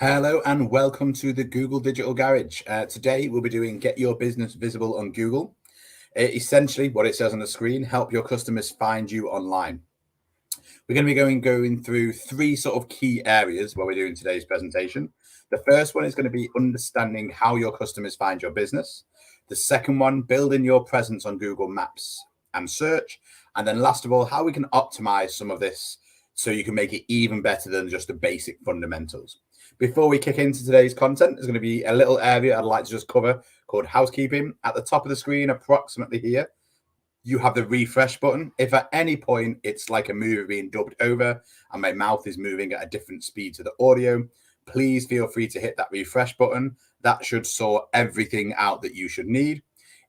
Hello and welcome to the Google Digital Garage. Today we'll be doing Get Your Business Visible on Google. Essentially what it says on the screen, help your customers find you online. We're going to be going through three sort of key areas while we're doing today's presentation. The first one is going to be understanding how your customers find your business. The second one, building your presence on Google Maps and search. And then last of all, how we can optimize some of this so you can make it even better than just the basic fundamentals. Before we kick into today's content, there's going to be a little area I'd like to just cover called housekeeping. At the top of the screen, approximately here, you have the refresh button. If at any point it's like a movie being dubbed over and my mouth is moving at a different speed to the audio, please feel free to hit that refresh button. That should sort everything out that you should need.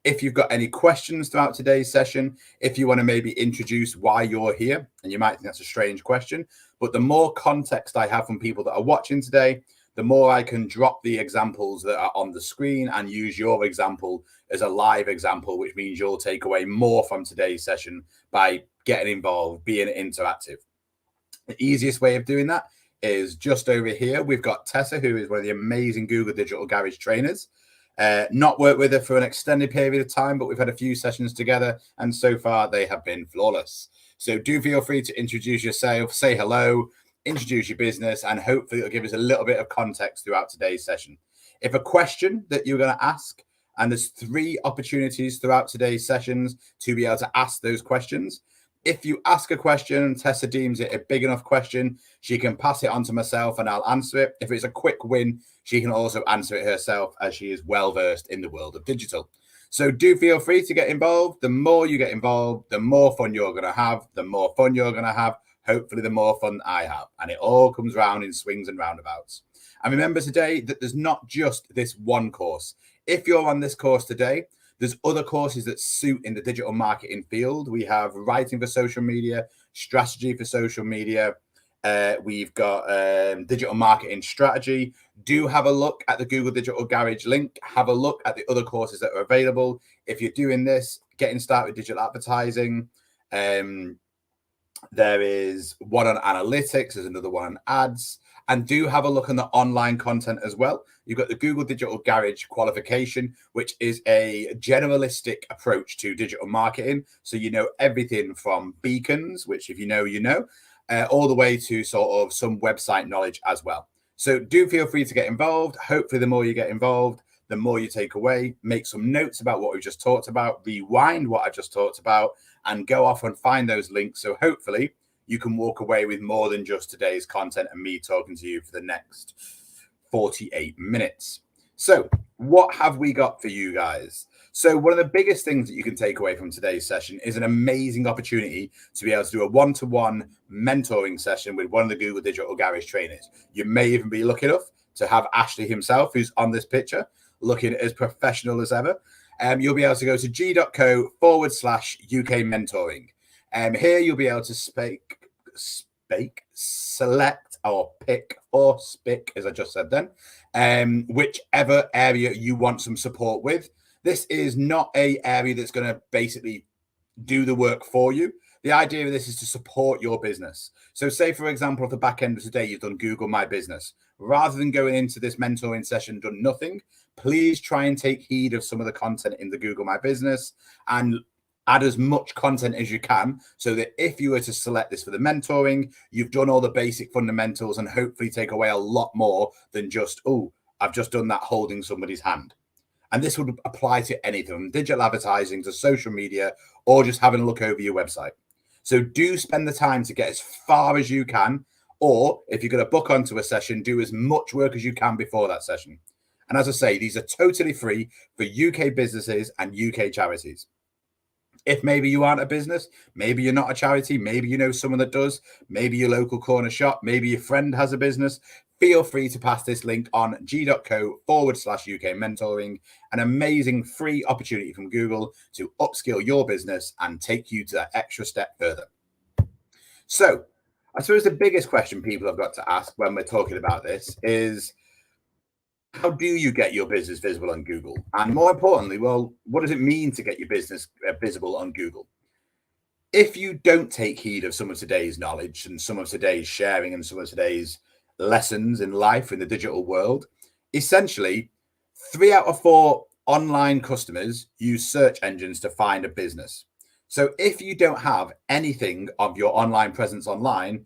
If you've got any questions throughout today's session, if you want to maybe introduce why you're here, and you might think that's a strange question, but the more context I have from people that are watching today, the more I can drop the examples that are on the screen and use your example as a live example, which means you'll take away more from today's session by getting involved, being interactive. The easiest way of doing that is just over here. We've got Tessa, who is one of the amazing Google Digital Garage trainers. Not worked with her for an extended period of time, but we've had a few sessions together, and so far they have been flawless. So do feel free to introduce yourself, say hello, introduce your business, and hopefully it'll give us a little bit of context throughout today's session. If a question that you're going to ask, and there's three opportunities throughout today's sessions to be able to ask those questions. If you ask a question and Tessa deems it a big enough question, she can pass it on to myself and I'll answer it. If it's a quick win, she can also answer it herself, as she is well versed in the world of digital. So do feel free to get involved. The more you get involved, the more fun you're going to have. The more fun you're going to have, hopefully the more fun I have. And it all comes round in swings and roundabouts. And remember today that there's not just this one course. If you're on this course today, there's other courses that suit in the digital marketing field. We have writing for social media, strategy for social media. We've got digital marketing strategy. Do have a look at the Google Digital Garage link. Have a look at the other courses that are available. If you're doing this, getting started with digital advertising, there is one on analytics. There's another one on ads. And do have a look on the online content as well. You've got the Google Digital Garage qualification, which is a generalistic approach to digital marketing. So you know everything from beacons, which if you know, you know, all the way to sort of some website knowledge as well. So do feel free to get involved. Hopefully the more you get involved, the more you take away. Make some notes about what we've just talked about, rewind what I've just talked about, and go off and find those links. So hopefully you can walk away with more than just today's content and me talking to you for the next 48 minutes. So what have we got for you guys? So one of the biggest things that you can take away from today's session is an amazing opportunity to be able to do a one-to-one mentoring session with one of the Google Digital Garage trainers. You may even be lucky enough to have Ashley himself, who's on this picture, looking as professional as ever. You'll be able to go to g.co/UK mentoring. Here you'll be able to select or pick or spick, as I just said then, whichever area you want some support with. This is not a area that's going to basically do the work for you. The idea of this is to support your business. So say, for example, at the back end of today, you've done Google My Business. Rather than going into this mentoring session, done nothing, please try and take heed of some of the content in the Google My Business and add as much content as you can so that if you were to select this for the mentoring, you've done all the basic fundamentals and hopefully take away a lot more than just, oh, I've just done that holding somebody's hand. And this would apply to anything from digital advertising to social media or just having a look over your website. So do spend the time to get as far as you can, or if you're going to book onto a session, do as much work as you can before that session. And as I say, these are totally free for UK businesses and UK charities. If maybe you aren't a business, maybe you're not a charity, maybe you know someone that does, maybe your local corner shop, maybe your friend has a business, feel free to pass this link on g.co/UK mentoring, an amazing free opportunity from Google to upskill your business and take you to that extra step further. So I suppose the biggest question people have got to ask when we're talking about this is, how do you get your business visible on Google? And more importantly, well, what does it mean to get your business visible on Google? If you don't take heed of some of today's knowledge and some of today's sharing and some of today's lessons in life in the digital world. Essentially, 3 out of 4 online customers use search engines to find a business. So if you don't have anything of your online presence online,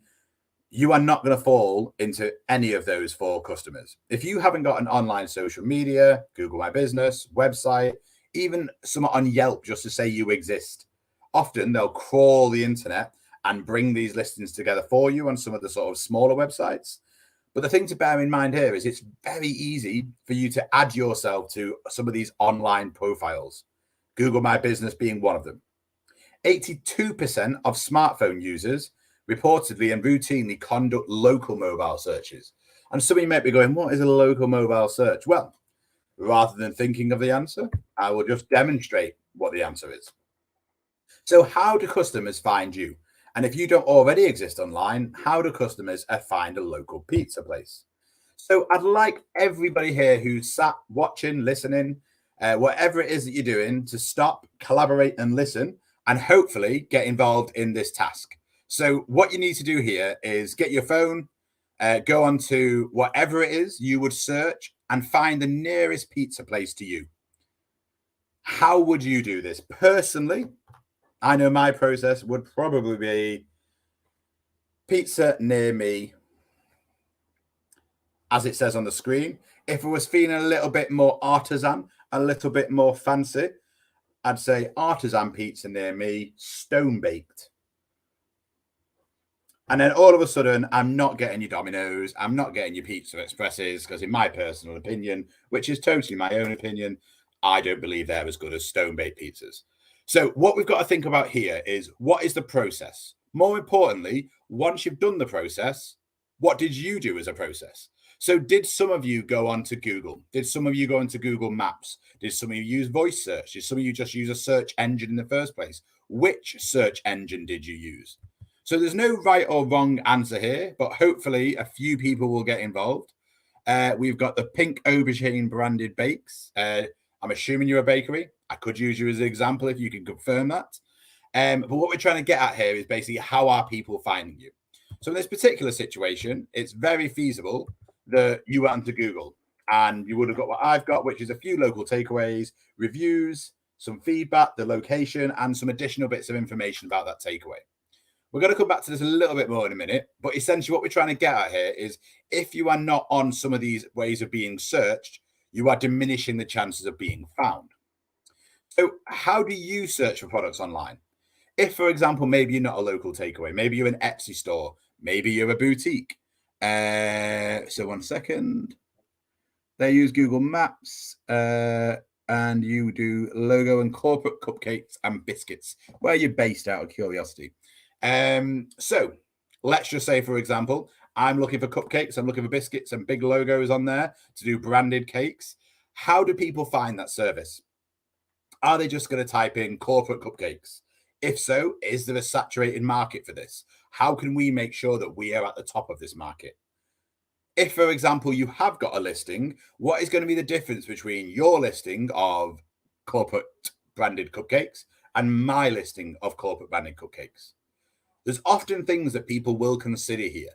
you are not going to fall into any of those 4 customers. If you haven't got an online social media, Google My Business, website, even some on Yelp just to say you exist, often they'll crawl the internet and bring these listings together for you on some of the sort of smaller websites. But the thing to bear in mind here is it's very easy for you to add yourself to some of these online profiles, Google My Business being one of them. 82% of smartphone users reportedly and routinely conduct local mobile searches. And some of you might be going, what is a local mobile search? Well, rather than thinking of the answer, I will just demonstrate what the answer is. So, how do customers find you? And if you don't already exist online, how do customers find a local pizza place? So, I'd like everybody here who's sat watching, listening, whatever it is that you're doing, to stop, collaborate, and listen, and hopefully get involved in this task. So, what you need to do here is get your phone, go on to whatever it is you would search, and find the nearest pizza place to you. How would you do this? Personally, I know my process would probably be pizza near me, as it says on the screen. If I was feeling a little bit more artisan, a little bit more fancy, I'd say artisan pizza near me, stone baked. And then all of a sudden, I'm not getting your Domino's, I'm not getting your Pizza Expresses, because in my personal opinion, which is totally my own opinion, I don't believe they're as good as stone baked pizzas. So, what we've got to think about here is what is the process? More importantly, once you've done the process, what did you do as a process? So, did some of you go on to Google? Did some of you go into Google Maps? Did some of you use voice search? Did some of you just use a search engine in the first place? Which search engine did you use? So, there's no right or wrong answer here, but hopefully a few people will get involved. We've got the Pink Aubergine branded bakes. I'm assuming you're a bakery. I could use you as an example if you can confirm that. But what we're trying to get at here is basically how are people finding you? So in this particular situation, it's very feasible that you went to Google and you would have got what I've got, which is a few local takeaways, reviews, some feedback, the location, and some additional bits of information about that takeaway. We're going to come back to this a little bit more in a minute, but essentially what we're trying to get at here is if you are not on some of these ways of being searched, you are diminishing the chances of being found. So how do you search for products online? If, for example, maybe you're not a local takeaway, maybe you're an Etsy store, maybe you're a boutique. So 1 second. They use Google Maps and you do logo and corporate cupcakes and biscuits. Where you're based out of curiosity. So let's just say, for example, I'm looking for cupcakes, I'm looking for biscuits and big logos on there to do branded cakes. How do people find that service? Are they just going to type in corporate cupcakes? If so, is there a saturated market for this? How can we make sure that we are at the top of this market? If, for example, you have got a listing, what is going to be the difference between your listing of corporate branded cupcakes and my listing of corporate branded cupcakes? There's often things that people will consider here.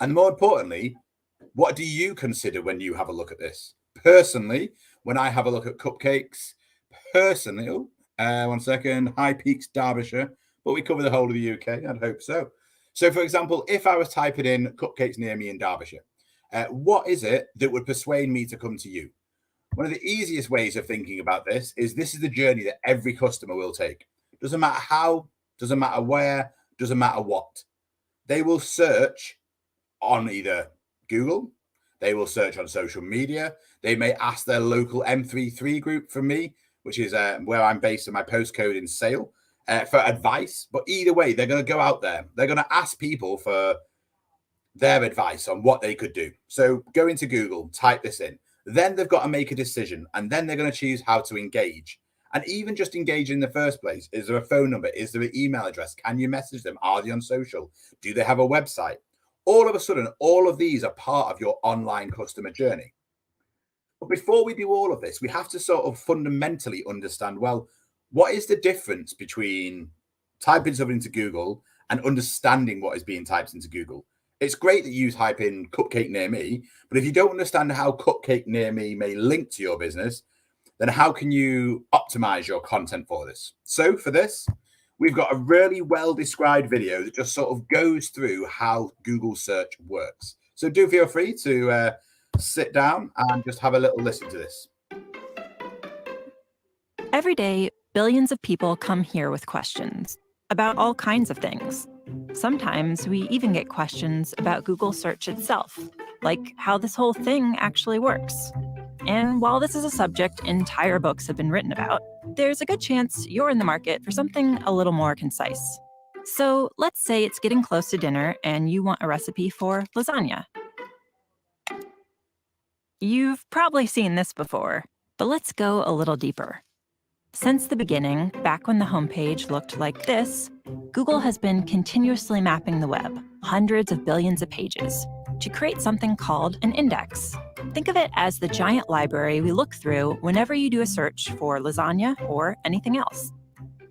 And more importantly, what do you consider when you have a look at this? Personally, when I have a look at cupcakes, personally, 1 second, High Peaks, Derbyshire, but we cover the whole of the UK, I'd hope so. So, for example, if I was typing in cupcakes near me in Derbyshire, what is it that would persuade me to come to you? One of the easiest ways of thinking about this is the journey that every customer will take. Doesn't matter how, doesn't matter where, doesn't matter what. They will search on either Google, they will search on social media, they may ask their local M33 group from me, which is where I'm based in my postcode in Sale, for advice. But either way, they're going to go out there. They're going to ask people for their advice on what they could do. So go into Google, type this in. Then they've got to make a decision, and then they're going to choose how to engage. And even just engage in the first place. Is there a phone number? Is there an email address? Can you message them? Are they on social? Do they have a website? All of a sudden, all of these are part of your online customer journey. But before we do all of this, we have to sort of fundamentally understand, well, what is the difference between typing something into Google and understanding what is being typed into Google? It's great that you type in cupcake near me, but if you don't understand how cupcake near me may link to your business, then how can you optimize your content for this? So for this, we've got a really well described video that just sort of goes through how Google search works. So do feel free to sit down and just have a little listen to this. Every day, billions of people come here with questions about all kinds of things. Sometimes we even get questions about Google search itself, like how this whole thing actually works. And while this is a subject entire books have been written about, there's a good chance you're in the market for something a little more concise. So let's say it's getting close to dinner and you want a recipe for lasagna. You've probably seen this before, but let's go a little deeper. Since the beginning, back when the homepage looked like this, Google has been continuously mapping the web, hundreds of billions of pages, to create something called an index. Think of it as the giant library we look through whenever you do a search for lasagna or anything else.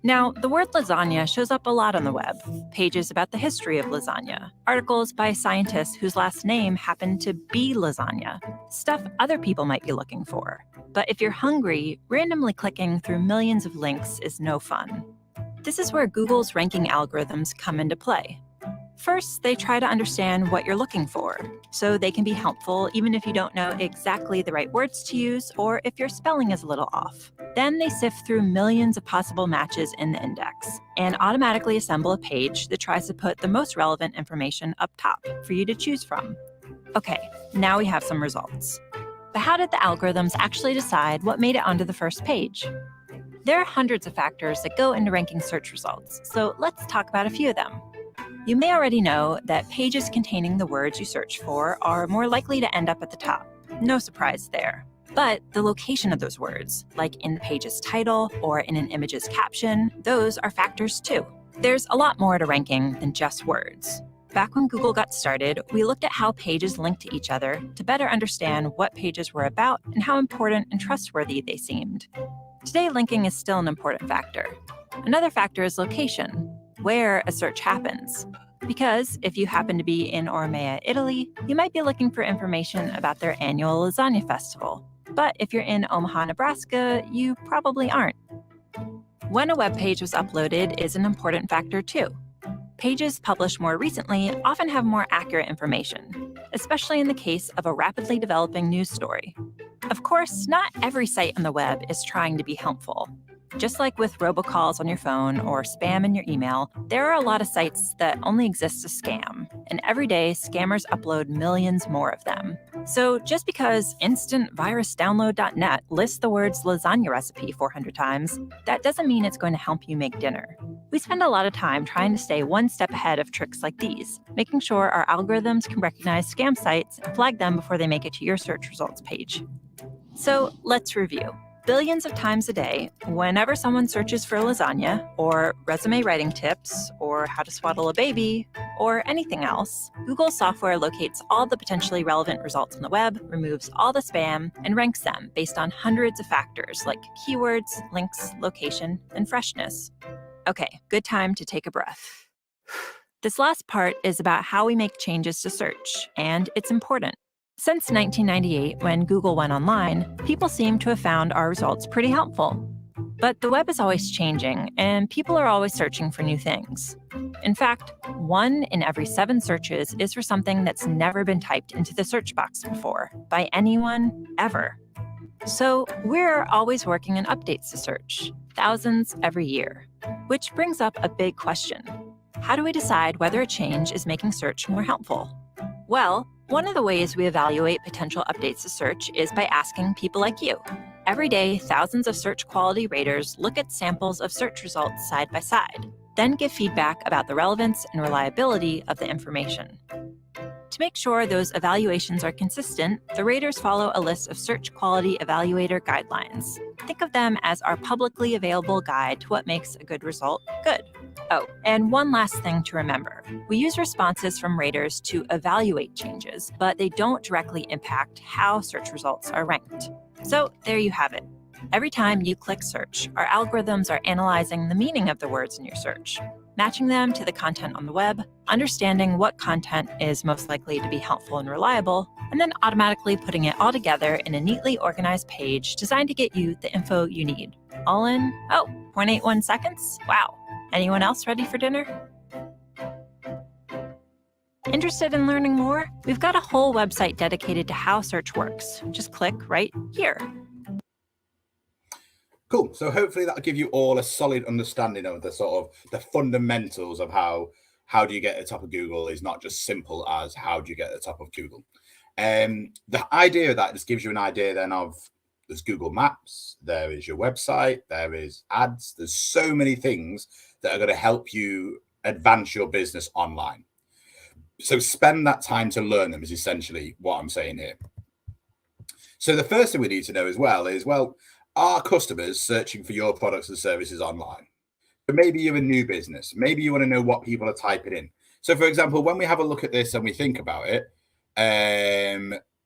Now, the word lasagna shows up a lot on the web. Pages about the history of lasagna, articles by scientists whose last name happened to be lasagna, stuff other people might be looking for. But if you're hungry, randomly clicking through millions of links is no fun. This is where Google's ranking algorithms come into play. First, they try to understand what you're looking for, so they can be helpful even if you don't know exactly the right words to use or if your spelling is a little off. Then they sift through millions of possible matches in the index and automatically assemble a page that tries to put the most relevant information up top for you to choose from. Okay, now we have some results. But how did the algorithms actually decide what made it onto the first page? There are hundreds of factors that go into ranking search results, so let's talk about a few of them. You may already know that pages containing the words you search for are more likely to end up at the top. No surprise there. But the location of those words, like in the page's title or in an image's caption, those are factors too. There's a lot more to ranking than just words. Back when Google got started, we looked at how pages link to each other to better understand what pages were about and how important and trustworthy they seemed. Today, linking is still an important factor. Another factor is location, where a search happens. Because if you happen to be in Ormea, Italy, you might be looking for information about their annual lasagna festival. But if you're in Omaha, Nebraska, you probably aren't. When a web page was uploaded is an important factor too. Pages published more recently often have more accurate information, especially in the case of a rapidly developing news story. Of course, not every site on the web is trying to be helpful. Just like with robocalls on your phone or spam in your email, there are a lot of sites that only exist to scam, and every day scammers upload millions more of them. So just because instantvirusdownload.net lists the words lasagna recipe 400 times, that doesn't mean it's going to help you make dinner. We spend a lot of time trying to stay one step ahead of tricks like these, making sure our algorithms can recognize scam sites and flag them before they make it to your search results page. So let's review. Billions of times a day, whenever someone searches for lasagna, or resume writing tips, or how to swaddle a baby, or anything else, Google software locates all the potentially relevant results on the web, removes all the spam, and ranks them based on hundreds of factors like keywords, links, location, and freshness. Okay, good time to take a breath. This last part is about how we make changes to search, and it's important. Since 1998, when Google went online, people seem to have found our results pretty helpful. But the web is always changing, and people are always searching for new things. In fact, 1 in every 7 searches is for something that's never been typed into the search box before, by anyone, ever. So we're always working on updates to search, thousands every year. Which brings up a big question. How do we decide whether a change is making search more helpful? Well, one of the ways we evaluate potential updates to search is by asking people like you. Every day, thousands of search quality raters look at samples of search results side by side, then give feedback about the relevance and reliability of the information. To make sure those evaluations are consistent, the raters follow a list of Search Quality Evaluator guidelines. Think of them as our publicly available guide to what makes a good result good. Oh, and one last thing to remember. We use responses from raters to evaluate changes, but they don't directly impact how search results are ranked. So there you have it. Every time you click search, our algorithms are analyzing the meaning of the words in your search. matching them to the content on the web, understanding what content is most likely to be helpful and reliable, and then automatically putting it all together in a neatly organized page designed to get you the info you need. All in, 0.81 seconds? Wow. Anyone else ready for dinner? Interested in learning more? We've got a whole website dedicated to how search works. Just click right here. Cool. So hopefully that'll give you all a solid understanding of the sort of the fundamentals of how do you get at the top of Google is not just simple as how do you get at the top of Google. The idea of that just gives you an idea then of there's Google Maps, there is your website, there is ads. There's so many things that are going to help you advance your business online. So spend that time to learn them is essentially what I'm saying here. So the first thing we need to know as well is, are customers searching for your products and services online? But maybe you're a new business. Maybe you want to know what people are typing in. So for example, when we have a look at this and we think about it,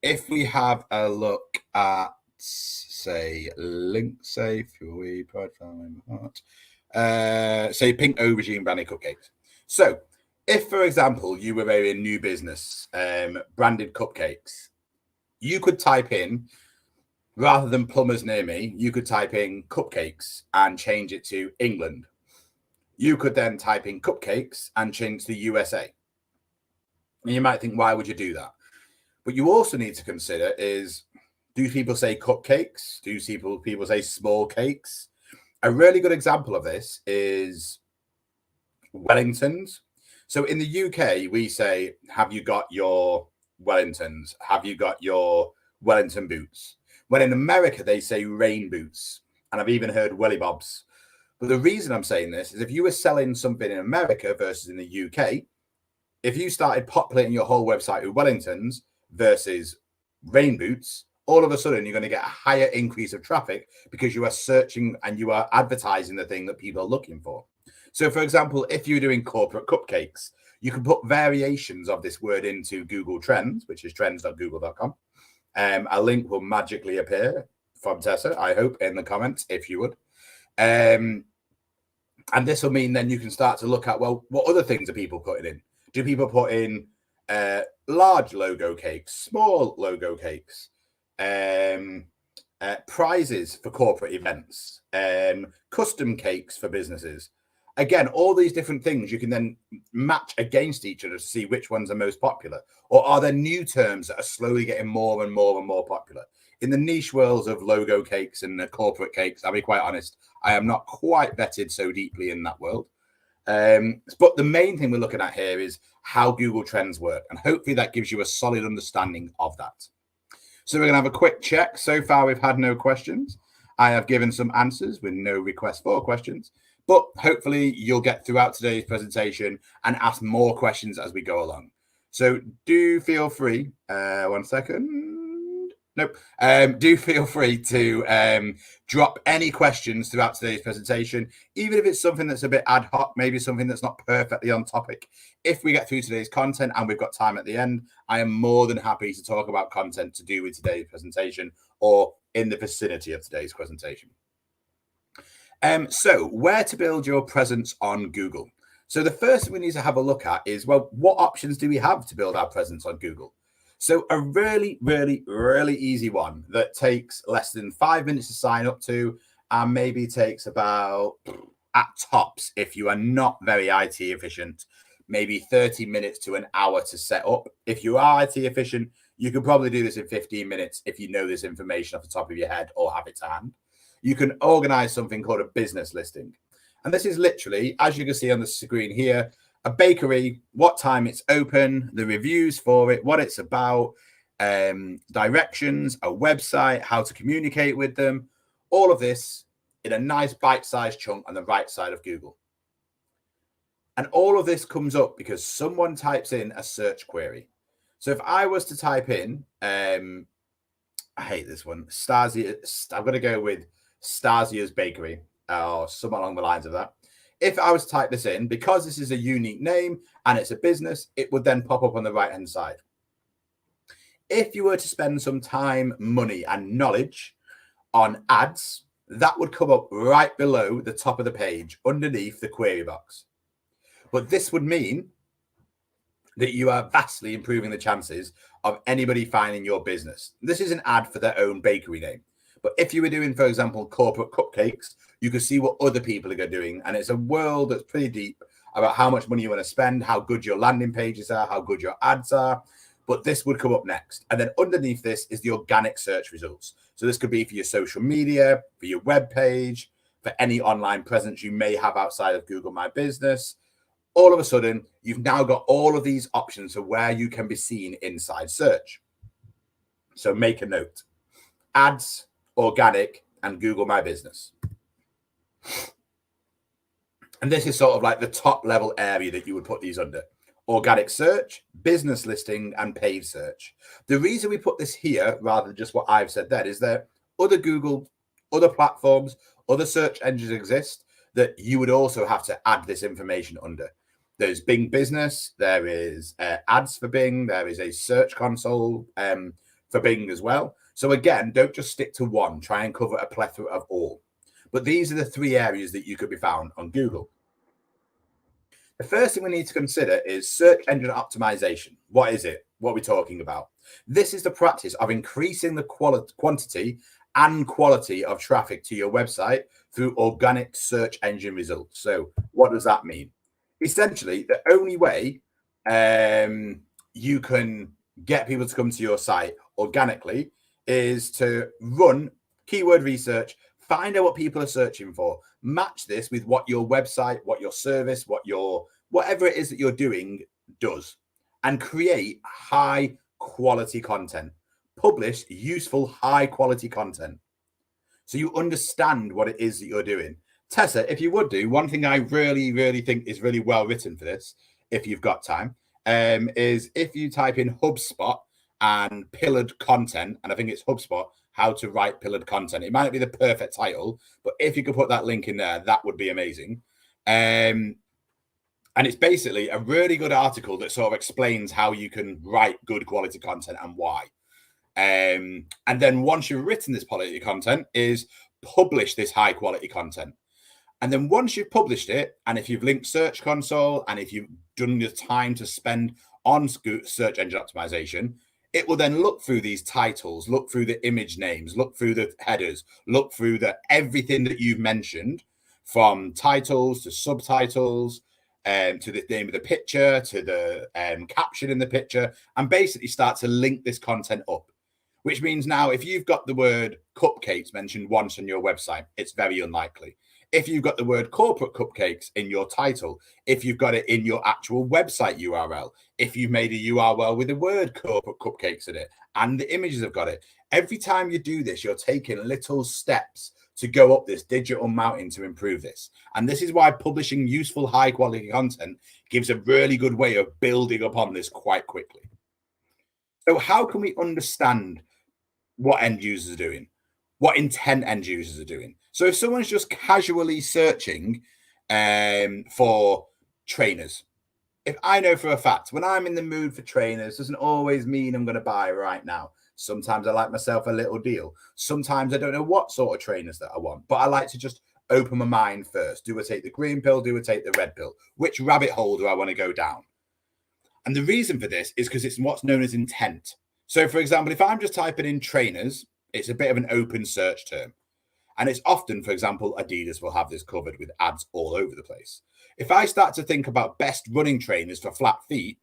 if we have a look at, say, LinkSafe, say Pink Aubergine branded cupcakes. So if, for example, you were a new business, branded cupcakes, you could type in, rather than plumbers near me, you could type in cupcakes and change it to England. You could then type in cupcakes and change to USA. And you might think, why would you do that? But you also need to consider is, do people say cupcakes? Do people say small cakes? A really good example of this is Wellingtons. So in the UK, we say, have you got your Wellingtons? Have you got your Wellington boots? When in America, they say rain boots. And I've even heard welly bobs. But the reason I'm saying this is if you were selling something in America versus in the UK, if you started populating your whole website with Wellingtons versus rain boots, all of a sudden you're going to get a higher increase of traffic because you are searching and you are advertising the thing that people are looking for. So, for example, if you're doing corporate cupcakes, you can put variations of this word into Google Trends, which is trends.google.com. A link will magically appear from Tessa, I hope, in the comments, if you would. And this will mean then you can start to look at, what other things are people putting in? Do people put in large logo cakes, small logo cakes, prizes for corporate events, custom cakes for businesses? Again, all these different things you can then match against each other to see which ones are most popular. Or are there new terms that are slowly getting more and more and more popular? In the niche worlds of logo cakes and the corporate cakes, I'll be quite honest, I am not quite vetted so deeply in that world. But the main thing we're looking at here is how Google Trends work. And hopefully that gives you a solid understanding of that. So we're going to have a quick check. So far, we've had no questions. I have given some answers with no request for questions. But hopefully you'll get throughout today's presentation and ask more questions as we go along. So do feel free, one second. Nope. Do feel free to drop any questions throughout today's presentation, even if it's something that's a bit ad hoc, maybe something that's not perfectly on topic. If we get through today's content and we've got time at the end, I am more than happy to talk about content to do with today's presentation or in the vicinity of today's presentation. So where to build your presence on Google? So the first thing we need to have a look at is, what options do we have to build our presence on Google? So a really, really, really easy one that takes less than 5 minutes to sign up to, and maybe takes about, at tops, if you are not very IT efficient, maybe 30 minutes to an hour to set up. If you are IT efficient, you can probably do this in 15 minutes if you know this information off the top of your head or have it to hand. You can organize something called a business listing. And this is literally, as you can see on the screen here, a bakery, what time it's open, the reviews for it, what it's about, directions, a website, how to communicate with them, all of this in a nice bite-sized chunk on the right side of Google. And all of this comes up because someone types in a search query. So if I was to type in, I hate this one, Stasia, I'm going to go with Stasia's Bakery or something along the lines of that. If I was to type this in, because this is a unique name and it's a business, it would then pop up on the right-hand side. If you were to spend some time, money, and knowledge on ads, that would come up right below the top of the page underneath the query box. But this would mean that you are vastly improving the chances of anybody finding your business. This is an ad for their own bakery name. But if you were doing, for example, corporate cupcakes, you could see what other people are doing. And it's a world that's pretty deep about how much money you want to spend, how good your landing pages are, how good your ads are. But this would come up next. And then underneath this is the organic search results. So this could be for your social media, for your web page, for any online presence you may have outside of Google My Business. All of a sudden, you've now got all of these options for where you can be seen inside search. So make a note: ads, organic, and Google My Business. And this is sort of like the top level area that you would put these under: organic search, business listing, and paid search. The reason we put this here rather than just what I've said there is that other Google, other platforms, other search engines exist that you would also have to add this information under. There's Bing Business, there is ads for Bing, there is a search console for Bing as well. So again, don't just stick to one, try and cover a plethora of all. But these are the three areas that you could be found on Google. The first thing we need to consider is search engine optimization. What is it? What are we talking about? This is the practice of increasing the quantity and quality of traffic to your website through organic search engine results. So what does that mean? Essentially, the only way you can get people to come to your site organically is to run keyword research, find out what people are searching for, match this with what your website, what your service, whatever it is that you're doing does, and create high quality content. Publish useful high quality content so you understand what it is that you're doing. Tessa, if you would do, one thing I really, really think is really well written for this, if you've got time, is if you type in HubSpot and pillared content, and I think it's HubSpot, how to write pillared content. It might not be the perfect title, but if you could put that link in there, that would be amazing. And it's basically a really good article that sort of explains how you can write good quality content and why. And then once you've written this quality content, is publish this high quality content. And then once you've published it, and if you've linked Search Console, and if you've done the time to spend on search engine optimization, it will then look through these titles, look through the image names, look through the headers, look through everything that you've mentioned, from titles to subtitles, to the name of the picture, to the caption in the picture, and basically start to link this content up. Which means now if you've got the word cupcakes mentioned once on your website, it's very unlikely. If you've got the word corporate cupcakes in your title, if you've got it in your actual website URL, if you've made a URL with the word corporate cupcakes in it, and the images have got it, every time you do this, you're taking little steps to go up this digital mountain to improve this. And this is why publishing useful, high quality content gives a really good way of building upon this quite quickly. So how can we understand what end users are doing, what intent end users are doing? So if someone's just casually searching for trainers, if I know for a fact when I'm in the mood for trainers, doesn't always mean I'm going to buy right now. Sometimes I like myself a little deal. Sometimes I don't know what sort of trainers that I want, but I like to just open my mind first. Do I take the green pill? Do I take the red pill? Which rabbit hole do I want to go down? And the reason for this is because it's what's known as intent. So, for example, if I'm just typing in trainers, it's a bit of an open search term. And it's often, for example, Adidas will have this covered with ads all over the place. If I start to think about best running trainers for flat feet,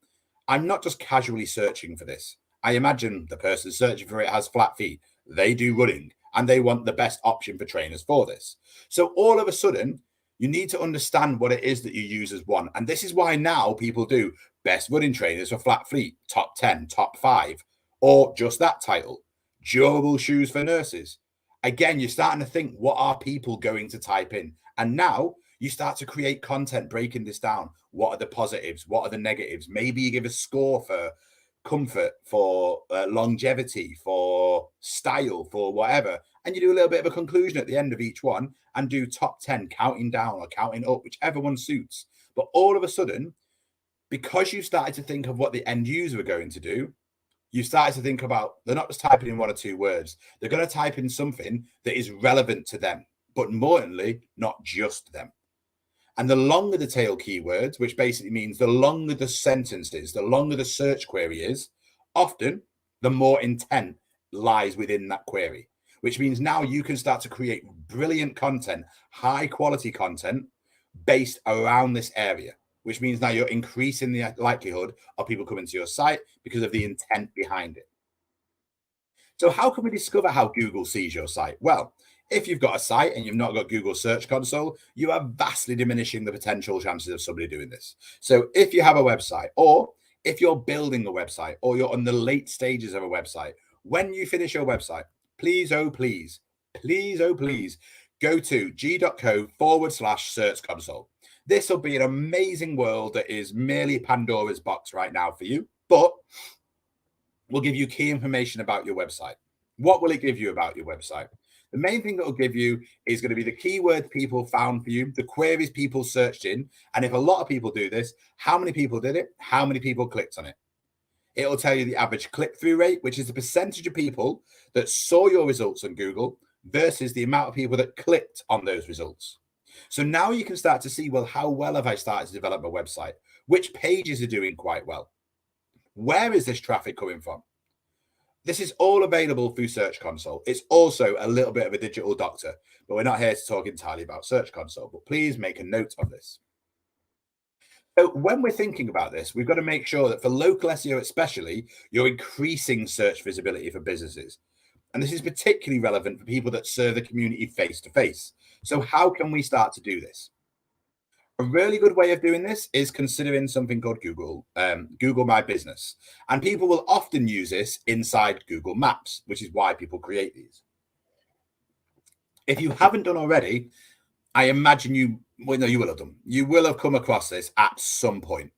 I'm not just casually searching for this. I imagine the person searching for it has flat feet. They do running and they want the best option for trainers for this. So all of a sudden, you need to understand what it is that your users want. And this is why now people do best running trainers for flat feet, top 10, top 5. Or just that title, durable shoes for nurses. Again, you're starting to think, what are people going to type in? And now you start to create content breaking this down. What are the positives? What are the negatives? Maybe you give a score for comfort, for longevity, for style, for whatever. And you do a little bit of a conclusion at the end of each one and do top 10, counting down or counting up, whichever one suits. But all of a sudden, because you started to think of what the end user are going to do, you started to think about, they're not just typing in one or two words. They're going to type in something that is relevant to them, but more importantly, not just them. And the longer the tail keywords, which basically means the longer the sentence is, the longer the search query is, often the more intent lies within that query, which means now you can start to create brilliant content, high quality content based around this area, which means now you're increasing the likelihood of people coming to your site because of the intent behind it. So how can we discover how Google sees your site? Well, if you've got a site and you've not got Google Search Console, you are vastly diminishing the potential chances of somebody doing this. So if you have a website, or if you're building a website, or you're on the late stages of a website, when you finish your website, please, oh please, please, oh please, go to g.co/search console. This will be an amazing world that is merely Pandora's box right now for you, but will give you key information about your website. What will it give you about your website? The main thing that will give you is going to be the keywords people found for you, the queries people searched in. And if a lot of people do this, how many people did it? How many people clicked on it? It'll tell you the average click-through rate, which is the percentage of people that saw your results on Google versus the amount of people that clicked on those results. So now you can start to see, well, how well have I started to develop my website? Which pages are doing quite well? Where is this traffic coming from? This is all available through Search Console. It's also a little bit of a digital doctor, but we're not here to talk entirely about Search Console, but please make a note of this. So when we're thinking about this, we've got to make sure that for local SEO especially, you're increasing search visibility for businesses. And this is particularly relevant for people that serve the community face-to-face. So how can we start to do this? A really good way of doing this is considering something called Google My Business. And people will often use this inside Google Maps, which is why people create these. If you haven't done already, I imagine you will have done. You will have come across this at some point.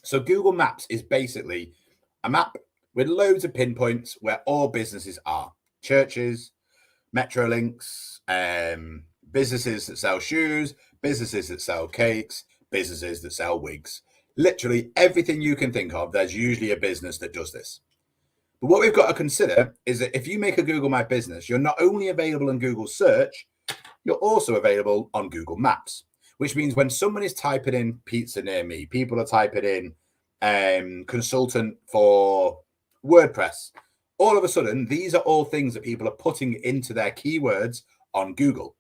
So Google Maps is basically a map with loads of pinpoints where all businesses are. Churches, Metrolinks, businesses that sell shoes, businesses that sell cakes, businesses that sell wigs. Literally everything you can think of, there's usually a business that does this. But what we've got to consider is that if you make a Google My Business, you're not only available in Google Search, you're also available on Google Maps, which means when someone is typing in pizza near me, people are typing in consultant for WordPress. All of a sudden, these are all things that people are putting into their keywords on Google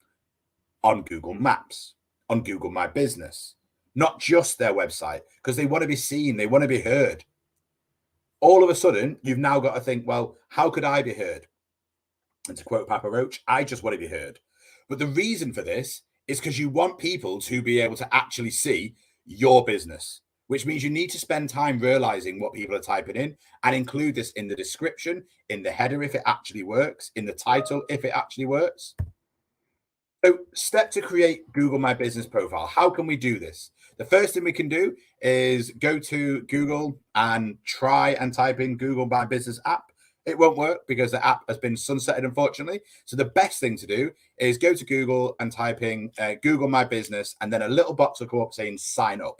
Maps, on Google My Business, not just their website, because they want to be seen, they want to be heard. All of a sudden, you've now got to think, well, how could I be heard? And to quote Papa Roach, I just want to be heard. But the reason for this is because you want people to be able to actually see your business, which means you need to spend time realizing what people are typing in and include this in the description, in the header if it actually works, in the title if it actually works. So step to create Google My Business profile. How can we do this? The first thing we can do is go to Google and try and type in Google My Business app. It won't work because the app has been sunsetted, unfortunately. So the best thing to do is go to Google and type in Google My Business, and then a little box will come up saying sign up.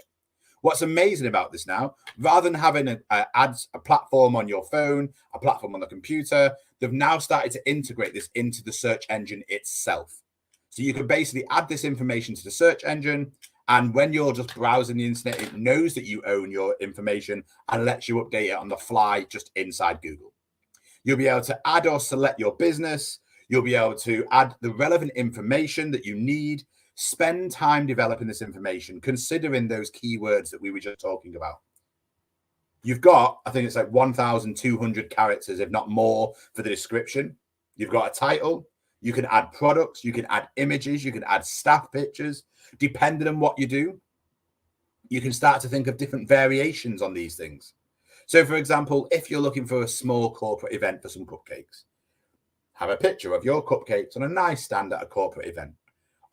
What's amazing about this now, rather than having a platform on your phone, a platform on the computer, they've now started to integrate this into the search engine itself. So you can basically add this information to the search engine, and when you're just browsing the internet, it knows that you own your information and lets you update it on the fly just inside Google. You'll be able to add or select your business. You'll be able to add the relevant information that you need. Spend time developing this information, considering those keywords that we were just talking about. You've got, I think it's like 1,200 characters, if not more, for the description. You've got a title. You can add products. You can add images. You can add staff pictures. Depending on what you do, you can start to think of different variations on these things. So, for example, if you're looking for a small corporate event for some cupcakes, have a picture of your cupcakes on a nice stand at a corporate event.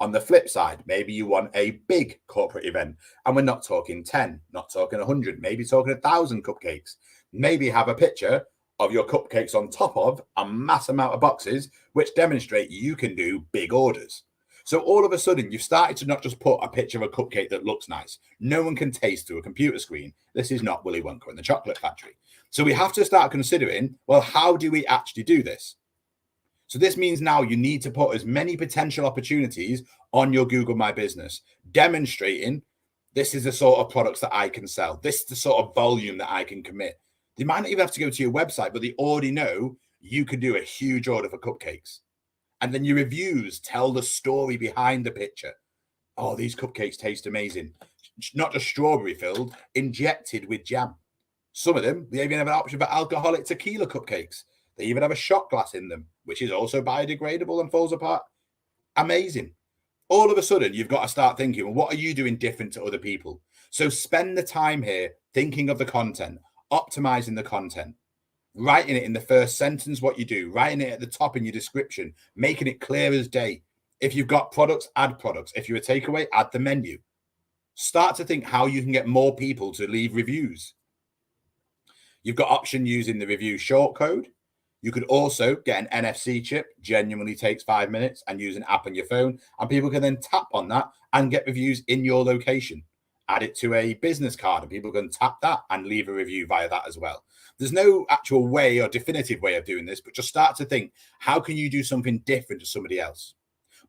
On the flip side, maybe you want a big corporate event, and we're not talking 10, not talking 100, maybe talking 1,000 cupcakes. Maybe have a picture of your cupcakes on top of a mass amount of boxes, which demonstrate you can do big orders. So all of a sudden, you've started to not just put a picture of a cupcake that looks nice. No one can taste through a computer screen. This is not Willy Wonka and the Chocolate Factory. So we have to start considering, well, how do we actually do this? So this means now you need to put as many potential opportunities on your Google My Business, demonstrating this is the sort of products that I can sell. This is the sort of volume that I can commit. They might not even have to go to your website, but they already know you can do a huge order for cupcakes. And then your reviews tell the story behind the picture. Oh, these cupcakes taste amazing. Not just strawberry filled, injected with jam. Some of them, they even have an option for alcoholic tequila cupcakes. They even have a shot glass in them, which is also biodegradable and falls apart. Amazing. All of a sudden, you've got to start thinking, well, what are you doing different to other people? So spend the time here thinking of the content, optimizing the content, writing it in the first sentence, what you do, writing it at the top in your description, making it clear as day. If you've got products, add products. If you're a takeaway, add the menu. Start to think how you can get more people to leave reviews. You've got option using the review short code. You could also get an NFC chip, genuinely takes 5 minutes, and use an app on your phone. And people can then tap on that and get reviews in your location. Add it to a business card and people can tap that and leave a review via that as well. There's no actual way or definitive way of doing this, but just start to think, how can you do something different to somebody else?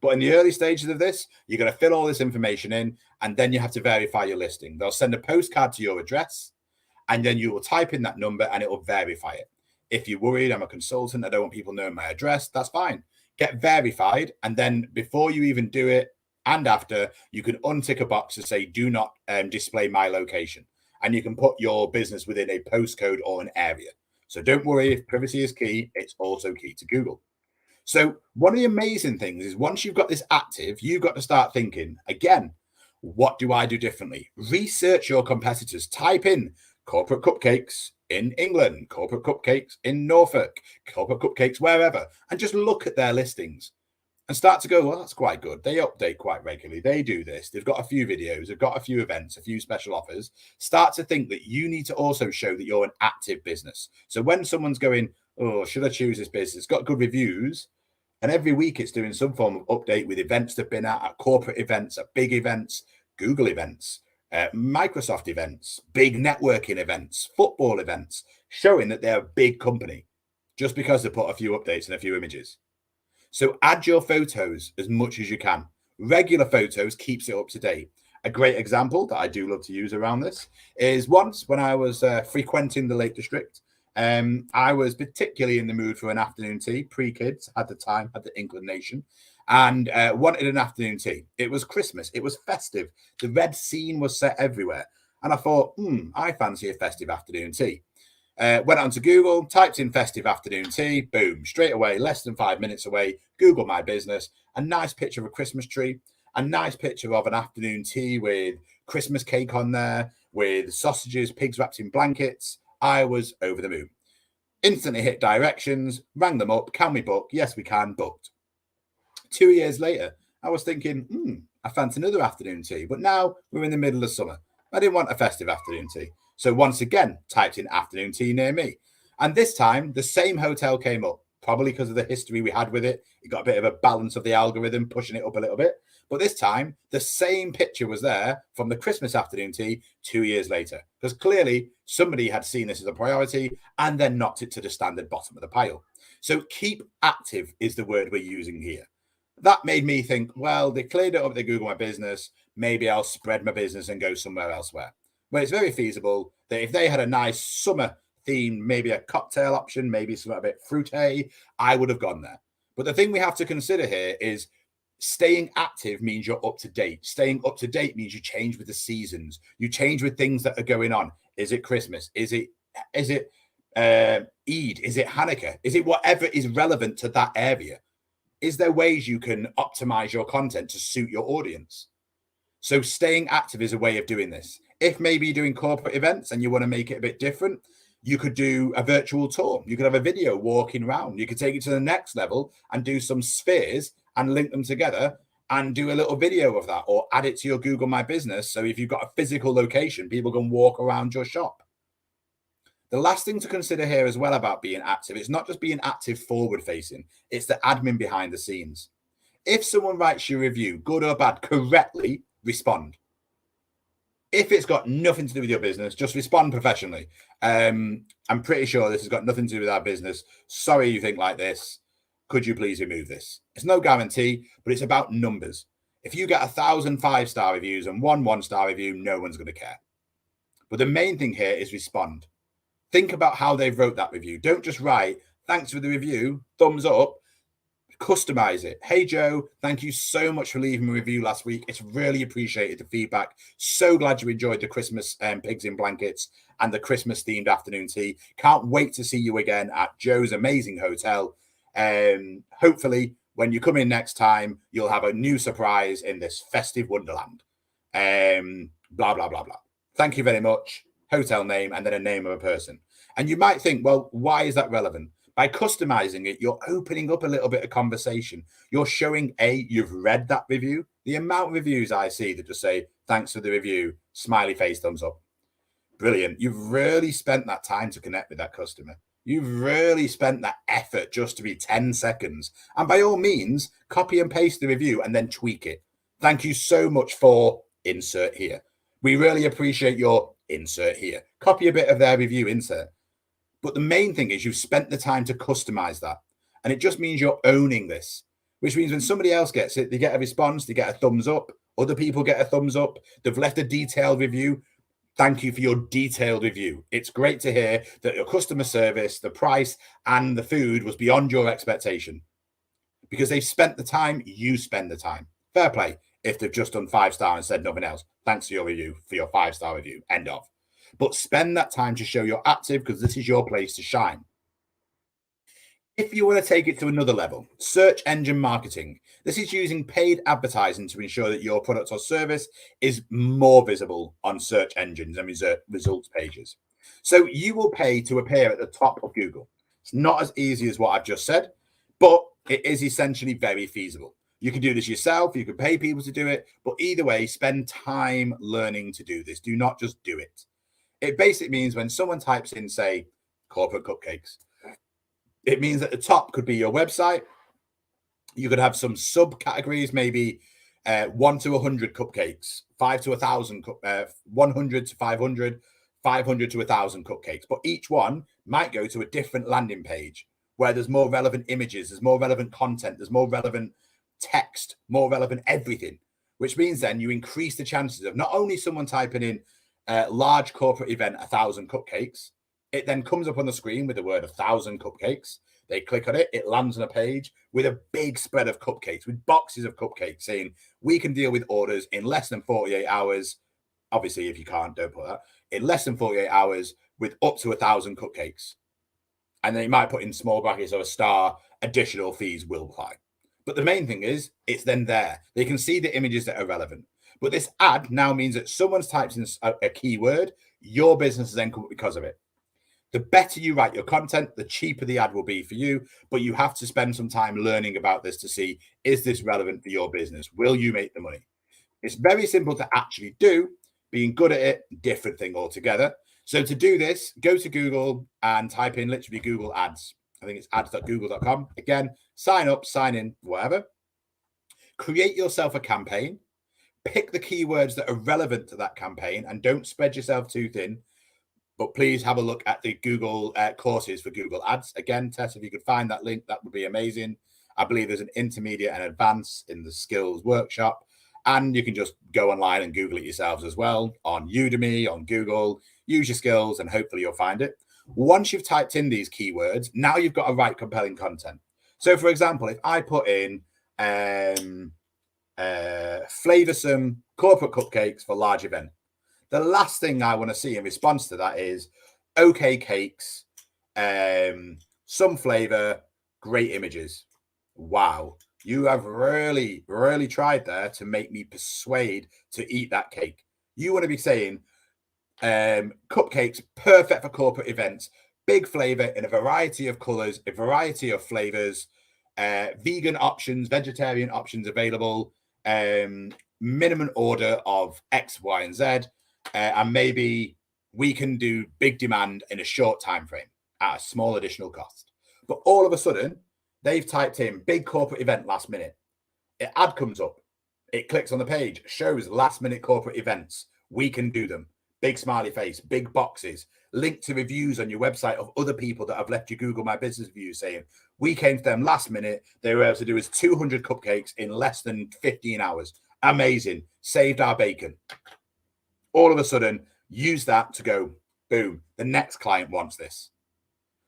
But in the early stages of this, you're going to fill all this information in, and then you have to verify your listing. They'll send a postcard to your address, and then you will type in that number and it will verify it. If you're worried, I'm a consultant, I don't want people knowing my address, that's fine. Get verified, and then before you even do it and after, you can untick a box to say, do not display my location. And you can put your business within a postcode or an area. So don't worry, if privacy is key, it's also key to Google. So one of the amazing things is once you've got this active, you've got to start thinking, again, what do I do differently? Research your competitors. Type in corporate cupcakes in England, corporate cupcakes in Norfolk, corporate cupcakes wherever, and just look at their listings and start to go, well, that's quite good. They update quite regularly. They do this. They've got a few videos. They've got a few events, a few special offers. Start to think that you need to also show that you're an active business. So when someone's going, oh, should I choose this business? It's got good reviews. And every week it's doing some form of update with events they've been at corporate events, at big events, Google events, Microsoft events, big networking events, football events, showing that they're a big company just because they put a few updates and a few images. So add your photos as much as you can. Regular photos keeps it up to date. A great example that I do love to use around this is once when I was frequenting the Lake District, I was particularly in the mood for an afternoon tea, pre-kids at the time, had the inclination, and wanted an afternoon tea. It was Christmas. It was festive. The red scene was set everywhere. And I thought, I fancy a festive afternoon tea. Went onto Google, typed in festive afternoon tea, boom, straight away, less than 5 minutes away, Google My Business, a nice picture of a Christmas tree, a nice picture of an afternoon tea with Christmas cake on there, with sausages, pigs wrapped in blankets. I was over the moon. Instantly hit directions, rang them up, can we book? Yes, we can, booked. 2 years later, I was thinking, I fancy another afternoon tea, but now we're in the middle of summer. I didn't want a festive afternoon tea. So once again, typed in afternoon tea near me. And this time, the same hotel came up, probably because of the history we had with it. It got a bit of a balance of the algorithm, pushing it up a little bit. But this time, the same picture was there from the Christmas afternoon tea 2 years later, because clearly somebody had seen this as a priority and then knocked it to the standard bottom of the pile. So keep active is the word we're using here. That made me think, well, they cleared it up, they Google My Business. Maybe I'll spread my business and go somewhere elsewhere. Well, it's very feasible that if they had a nice summer theme, maybe a cocktail option, maybe something a bit fruity, I would have gone there. But the thing we have to consider here is staying active means you're up to date. Staying up to date means you change with the seasons. You change with things that are going on. Is it Christmas? Is it Eid? Is it Hanukkah? Is it whatever is relevant to that area? Is there ways you can optimize your content to suit your audience? So staying active is a way of doing this. If maybe you're doing corporate events and you want to make it a bit different, you could do a virtual tour. You could have a video walking around. You could take it to the next level and do some spheres and link them together and do a little video of that, or add it to your Google My Business. So if you've got a physical location, people can walk around your shop. The last thing to consider here as well about being active, it's not just being active forward facing, it's the admin behind the scenes. If someone writes you a review, good or bad, correctly respond. If it's got nothing to do with your business, just respond professionally. I'm pretty sure this has got nothing to do with our business. Sorry you think like this. Could you please remove this? It's no guarantee, but it's about numbers. If you get 1,000 5-star reviews and 1-star review, no one's going to care. But the main thing here is respond. Think about how they wrote that review. Don't just write, thanks for the review, thumbs up. Customize it. Hey, Joe, thank you so much for leaving a review last week. It's really appreciated the feedback. So glad you enjoyed the Christmas pigs in blankets and the Christmas themed afternoon tea. Can't wait to see you again at Joe's amazing hotel. Hopefully, when you come in next time, you'll have a new surprise in this festive wonderland. Blah, blah, blah, blah. Thank you very much. Hotel name and then a name of a person. And you might think, well, why is that relevant? By customizing it, you're opening up a little bit of conversation. You're showing, A, you've read that review. The amount of reviews I see that just say, thanks for the review, smiley face, thumbs up. Brilliant. You've really spent that time to connect with that customer. You've really spent that effort just to be 10 seconds. And by all means, copy and paste the review and then tweak it. Thank you so much for insert here. We really appreciate your insert here. Copy a bit of their review, insert. But the main thing is you've spent the time to customize that. And it just means you're owning this, which means when somebody else gets it, they get a response, they get a thumbs up. Other people get a thumbs up. They've left a detailed review. Thank you for your detailed review. It's great to hear that your customer service, the price, and the food was beyond your expectation. Because they've spent the time, you spend the time. Fair play. If they've just done 5-star and said nothing else, thanks for your review, for your 5-star review. End of. But spend that time to show you're active because this is your place to shine. If you want to take it to another level, search engine marketing. This is using paid advertising to ensure that your product or service is more visible on search engines and results pages. So you will pay to appear at the top of Google. It's not as easy as what I've just said, but it is essentially very feasible. You can do this yourself. You can pay people to do it. But either way, spend time learning to do this. Do not just do it. It basically means when someone types in, say, corporate cupcakes, it means at the top could be your website. You could have some subcategories, maybe 1 to 100 cupcakes, 5 to 1,000, 100 to 500, 500 to 1,000 cupcakes. But each one might go to a different landing page where there's more relevant images, there's more relevant content, there's more relevant text, more relevant everything, which means then you increase the chances of not only someone typing in large corporate event, 1,000 cupcakes. It then comes up on the screen with the word 1,000 cupcakes. They click on it. It lands on a page with a big spread of cupcakes, with boxes of cupcakes saying, we can deal with orders in less than 48 hours. Obviously, if you can't, don't put that. In less than 48 hours with up to 1,000 cupcakes. And then you might put in small brackets or a star, additional fees will apply. But the main thing is it's then there. They can see the images that are relevant. But this ad now means that someone's typed in a keyword, your business has then come up because of it. The better you write your content, the cheaper the ad will be for you. But you have to spend some time learning about this to see, is this relevant for your business? Will you make the money? It's very simple to actually do. Being good at it, different thing altogether. So to do this, go to Google and type in literally Google Ads. I think it's ads.google.com. Again, sign up, sign in, whatever. Create yourself a campaign. Pick the keywords that are relevant to that campaign and don't spread yourself too thin. But please have a look at the Google courses for Google Ads. Again, Tess, if you could find that link, that would be amazing. I believe there's an intermediate and advanced in the skills workshop. And you can just go online and Google it yourselves as well on Udemy, on Google. Use your skills and hopefully you'll find it. Once you've typed in these keywords, now you've got to write compelling content. So, for example, if I put in flavoursome corporate cupcakes for large event, the last thing I want to see in response to that is okay cakes, some flavour, great images. Wow, you have really, really tried there to make me persuade to eat that cake. You want to be saying cupcakes, perfect for corporate events, big flavour in a variety of colours, a variety of flavours, vegan options, vegetarian options available, minimum order of X, Y, and Z, and maybe we can do big demand in a short time frame at a small additional cost. But all of a sudden, they've typed in big corporate event last minute. An ad comes up. It clicks on the page, shows last minute corporate events. We can do them. Big smiley face, big boxes. link to reviews on your website of other people that have left you Google My Business reviews saying, we came to them last minute. They were able to do us 200 cupcakes in less than 15 hours. Amazing. Saved our bacon. All of a sudden, use that to go, boom, the next client wants this.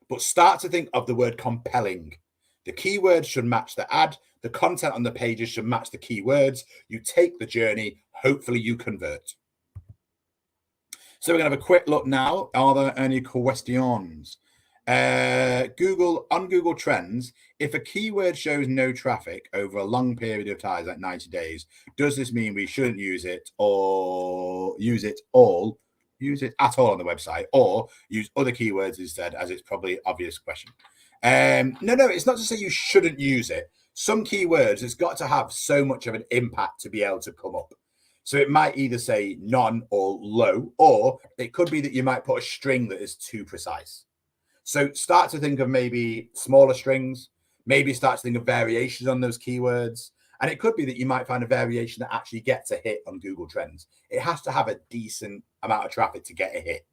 But start to think of the word compelling. The keywords should match the ad. The content on the pages should match the keywords. You take the journey. Hopefully you convert. So we're going to have a quick look now. Are there any questions? On Google Trends, if a keyword shows no traffic over a long period of time, like 90 days, does this mean we shouldn't use it or use it at all on the website, or use other keywords instead, as it's probably an obvious question? No, it's not to say you shouldn't use it. Some keywords, it's got to have so much of an impact to be able to come up. So it might either say none or low, or it could be that you might put a string that is too precise. So start to think of maybe smaller strings, maybe start to think of variations on those keywords. And it could be that you might find a variation that actually gets a hit on Google Trends. It has to have a decent amount of traffic to get a hit.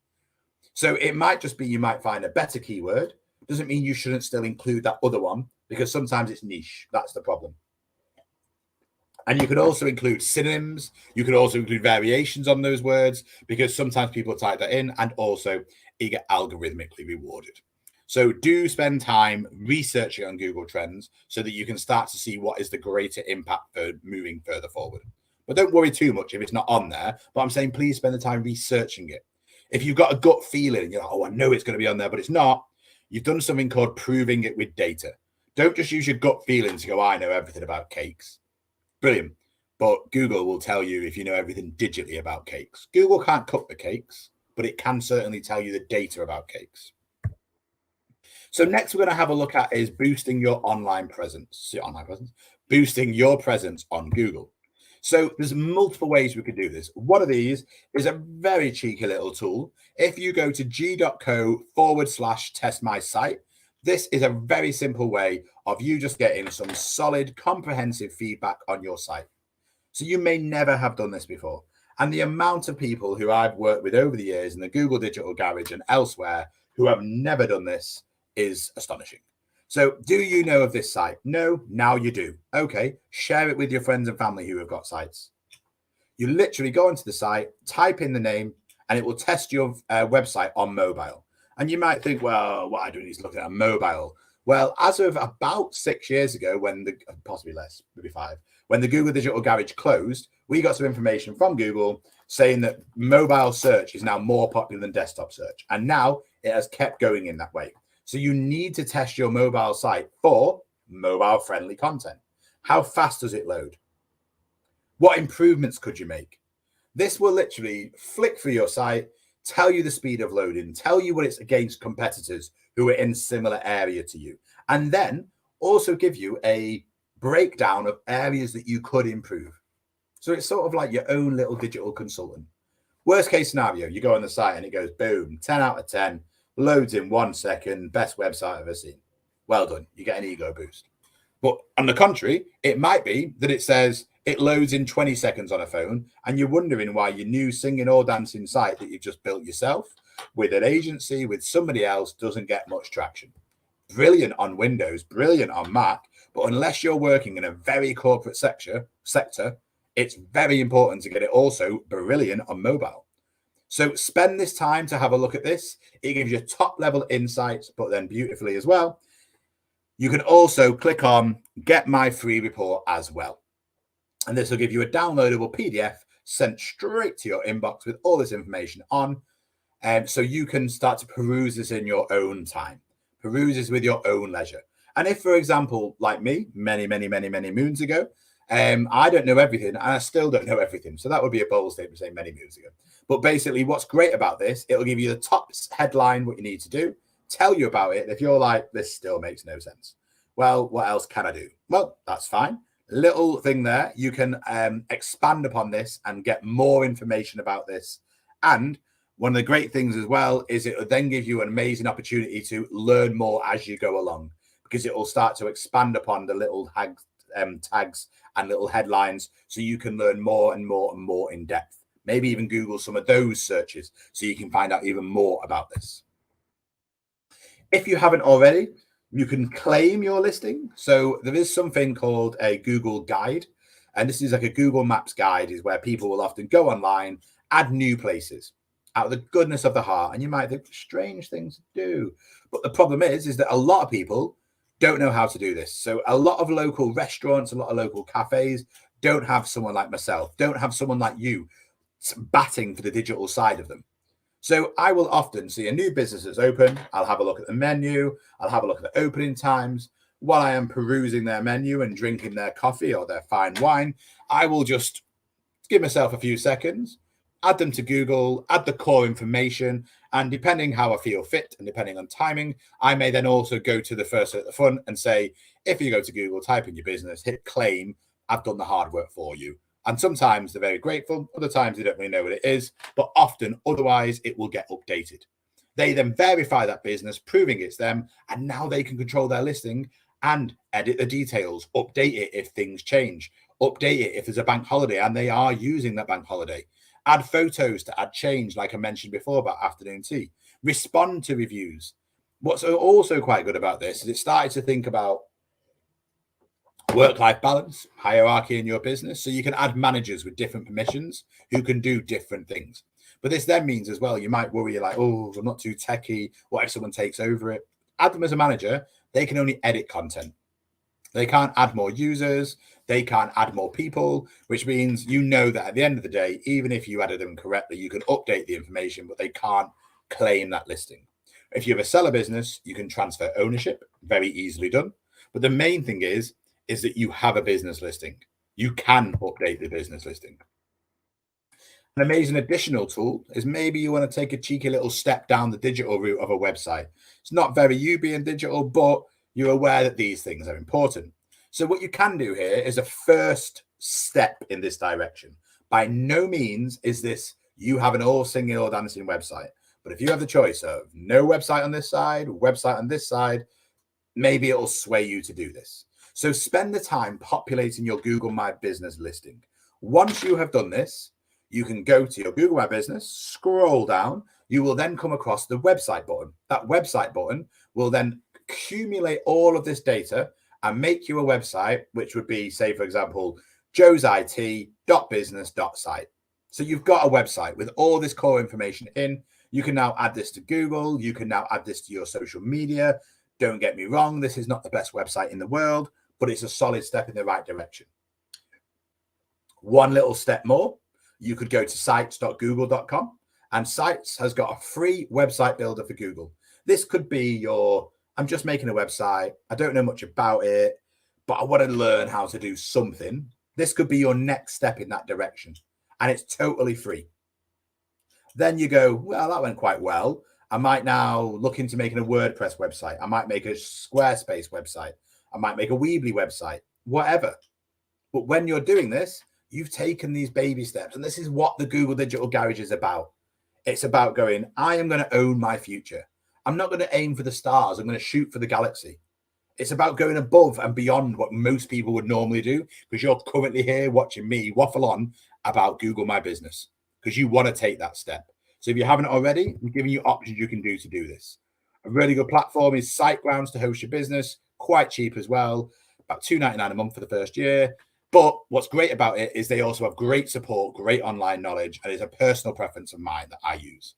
So it might just be you might find a better keyword. Doesn't mean you shouldn't still include that other one, because sometimes it's niche. That's the problem. And you could also include synonyms. You could also include variations on those words, because sometimes people type that in, and also you get algorithmically rewarded. So do spend time researching on Google Trends so that you can start to see what is the greater impact for moving further forward. But don't worry too much if it's not on there. But I'm saying please spend the time researching it. If you've got a gut feeling, you're like, oh, I know it's going to be on there, but it's not, you've done something called proving it with data. Don't just use your gut feeling to go, I know everything about cakes. Brilliant. But Google will tell you if you know everything digitally about cakes. Google can't cook the cakes, but it can certainly tell you the data about cakes. So next we're going to have a look at is boosting your online presence. Boosting your presence on Google. So there's multiple ways we could do this. One of these is a very cheeky little tool. If you go to g.co/test my site, this is a very simple way of you just getting some solid, comprehensive feedback on your site. So you may never have done this before. And the amount of people who I've worked with over the years in the Google Digital Garage and elsewhere who have never done this is astonishing. So do you know of this site? No, now you do. Okay, share it with your friends and family who have got sites. You literally go onto the site, type in the name, and it will test your website on mobile. And you might think, well, what I do is look at a mobile. Well, as of about 6 years ago, possibly less, maybe 5, when the Google Digital Garage closed, we got some information from Google saying that mobile search is now more popular than desktop search. And now it has kept going in that way. So you need to test your mobile site for mobile-friendly content. How fast does it load? What improvements could you make? This will literally flick through your site, tell you the speed of loading, tell you what it's against competitors who are in similar area to you, and then also give you a breakdown of areas that you could improve. So it's sort of like your own little digital consultant. Worst case scenario, you go on the site and it goes, boom, 10 out of 10, loads in 1 second, best website I've ever seen. Well done, you get an ego boost. But on the contrary, it might be that it says it loads in 20 seconds on a phone, and you're wondering why your new singing or dancing site that you've just built yourself with an agency, with somebody else, doesn't get much traction. Brilliant on Windows, brilliant on Mac, but unless you're working in a very corporate sector, it's very important to get it also brilliant on mobile. So spend this time to have a look at this. It gives you top level insights, but then beautifully as well. You can also click on get my free report as well. And this will give you a downloadable PDF sent straight to your inbox with all this information on. And so you can start to peruse this in your own time. Peruse this with your own leisure. And if, for example, like me, many moons ago, I don't know everything, and I still don't know everything. So that would be a bold statement to say many moons ago. But basically, what's great about this, it'll give you the top headline, what you need to do, tell you about it. If you're like, this still makes no sense, well, what else can I do? Well, that's fine. Little thing there, you can expand upon this and get more information about this. And one of the great things as well is it will then give you an amazing opportunity to learn more as you go along, because it will start to expand upon the little tags and little headlines, so you can learn more and more and more in depth. Maybe even Google some of those searches so you can find out even more about this. If you haven't already, you can claim your listing. So there is something called a Google guide. And this is like a Google Maps guide, is where people will often go online, add new places out of the goodness of the heart. And you might think strange things to do. But the problem is that a lot of people don't know how to do this. So a lot of local restaurants, a lot of local cafes don't have someone like myself, don't have someone like you batting for the digital side of them. So I will often see a new business that's open. I'll have a look at the menu. I'll have a look at the opening times. While I am perusing their menu and drinking their coffee or their fine wine, I will just give myself a few seconds, add them to Google, add the core information, and depending how I feel fit and depending on timing, I may then also go to the first at the front and say, if you go to Google, type in your business, hit claim, I've done the hard work for you. And sometimes they're very grateful. Other times they don't really know what it is, but often otherwise it will get updated. They then verify that business, proving it's them, and now they can control their listing and edit the details, update it if things change, update it if there's a bank holiday and they are using that bank holiday, add photos to add change, like I mentioned before about afternoon tea, respond to reviews. What's also quite good about this is it started to think about work-life balance, hierarchy in your business. So you can add managers with different permissions who can do different things. But this then means as well, you might worry, you're like, oh, I'm not too techie. What if someone takes over it? Add them as a manager. They can only edit content. They can't add more users. They can't add more people, which means you know that at the end of the day, even if you added them correctly, you can update the information, but they can't claim that listing. If you have a seller business, you can transfer ownership, very easily done. But the main thing is that you have a business listing. You can update the business listing. An amazing additional tool is maybe you want to take a cheeky little step down the digital route of a website. It's not very you being digital, but you're aware that these things are important. So what you can do here is a first step in this direction. By no means is this you have an all singing, all dancing website. But if you have the choice of no website on this side, website on this side, maybe it'll sway you to do this. So spend the time populating your Google My Business listing. Once you have done this, you can go to your Google My Business, scroll down, you will then come across the website button. That website button will then accumulate all of this data and make you a website, which would be, say, for example, joesit.business.site. So you've got a website with all this core information in. You can now add this to Google. You can now add this to your social media. Don't get me wrong, this is not the best website in the world, but it's a solid step in the right direction. One little step more, you could go to sites.google.com, and Sites has got a free website builder for Google. This could be I'm just making a website. I don't know much about it, but I want to learn how to do something. This could be your next step in that direction, and it's totally free. Then you go, well, that went quite well. I might now look into making a WordPress website. I might make a Squarespace website. I might make a Weebly website, whatever. But when you're doing this, you've taken these baby steps. And this is what the Google Digital Garage is about. It's about going, I am going to own my future. I'm not going to aim for the stars. I'm going to shoot for the galaxy. It's about going above and beyond what most people would normally do, because you're currently here watching me waffle on about Google My Business, because you want to take that step. So if you haven't already, I'm giving you options you can do to do this. A really good platform is SiteGrounds to host your business, quite cheap as well, about $2.99 a month for the first year. But what's great about it is they also have great support, great online knowledge, and it's a personal preference of mine that I use.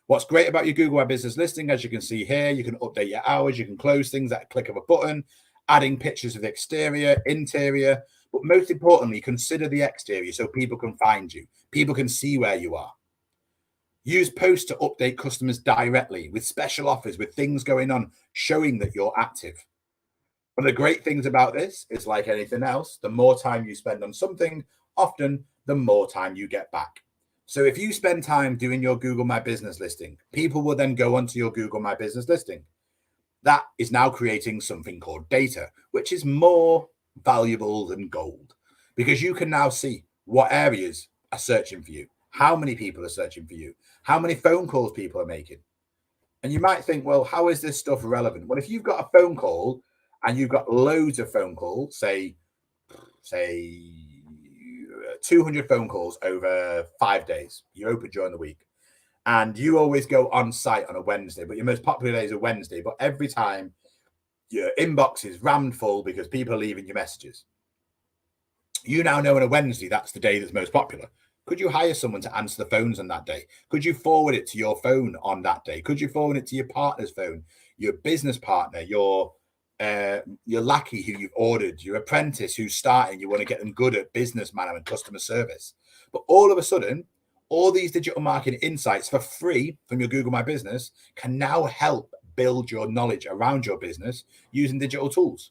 What's great about your Google My Business listing, as you can see here, you can update your hours, you can close things at a click of a button, adding pictures of the exterior, interior, but most importantly, consider the exterior so people can find you. People can see where you are. Use posts to update customers directly with special offers, with things going on, showing that you're active. One of the great things about this is, like anything else, the more time you spend on something, often the more time you get back. So if you spend time doing your Google My Business listing, people will then go onto your Google My Business listing. That is now creating something called data, which is more valuable than gold, because you can now see what areas are searching for you, how many people are searching for you, how many phone calls people are making. And you might think, well, how is this stuff relevant? Well, if you've got a phone call and you've got loads of phone calls, say 200 phone calls over 5 days. You open during the week. And you always go on site on a Wednesday, but your most popular day is a Wednesday. But every time your inbox is rammed full because people are leaving you messages. You now know on a Wednesday, that's the day that's most popular. Could you hire someone to answer the phones on that day? Could you forward it to your phone on that day? Could you forward it to your partner's phone, your business partner, your lackey who you've ordered, your apprentice who's starting? You want to get them good at business management and customer service. But all of a sudden, all these digital marketing insights for free from your Google My Business can now help build your knowledge around your business using digital tools.